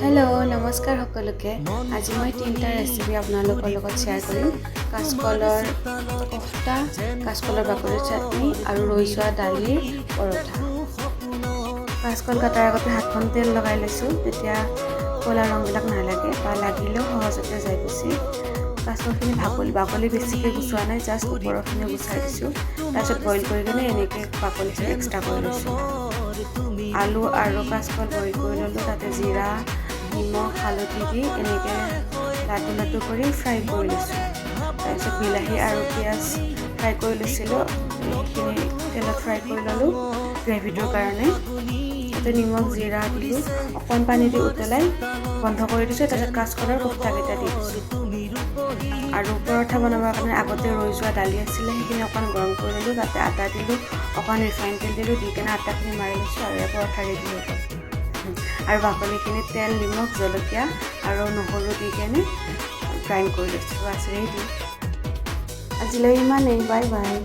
hello' নমস্কাৰ সকলোকে আজি মই তিনিটা ৰেচিপি আপোনালোকৰ লগত শ্বেয়াৰ কৰিম কাঁচকলৰ কোফটা কাঁচকলৰ বাকলিৰ চাটনি আৰু ৰৈ যোৱা দালিৰ পৰঠা কাঁচকল কাটাৰ আগতে হাতখন তেল লগাই লৈছোঁ তেতিয়া ক'লা ৰংবিলাক নালাগে বা লাগিলেও সহজতে যায় গুচি কাঁচকলখিনি বাকলি বেছিকৈ গুচোৱা নাই জাষ্ট ওপৰৰখিনি গুচাই দিছোঁ তাৰপিছত বইল কৰি কিনে এনেকৈ বাকলিখিনি এক্সট্ৰা কৰি লৈছোঁ আলু আৰু কাঁচকল বইল কৰি ল'লোঁ তাতে জিৰা নিমখ হালধি দি এনেকৈ লাডু লাডু কৰি ফ্ৰাই কৰি লৈছোঁ তাৰপিছত বিলাহী আৰু পিঁয়াজ ফ্ৰাই কৰি লৈছিলোঁ এইখিনি তেলত ফ্ৰাই কৰি ল'লোঁ গ্ৰেভিটোৰ কাৰণে তাতে নিমখ জিৰা দিলোঁ অকণ পানী দি উতলাই বন্ধ কৰি দিছোঁ তাৰপিছত কাঁচকলৰ কোফটাকেইটা দি দিছোঁ আৰু পৰঠা বনাবৰ কাৰণে আগতে ৰৈ যোৱা দালি আছিলে সেইখিনি অকণ গৰম কৰি ল'লোঁ তাতে আটা দিলোঁ অকণ ৰিফাইন তেল দিলোঁ দি কিনে আটাখিনি মাৰি লৈছোঁ আৰু পৰঠা ৰেডি হৈ গ'ল আৰু বাকলিখিনি তেল নিমখ জলকীয়া আৰু নহৰু দি কেনে গ্ৰাইণ্ড কৰি লৈছোঁ বাছ ৰেডি আজিলৈ ইমানেই বাই বাই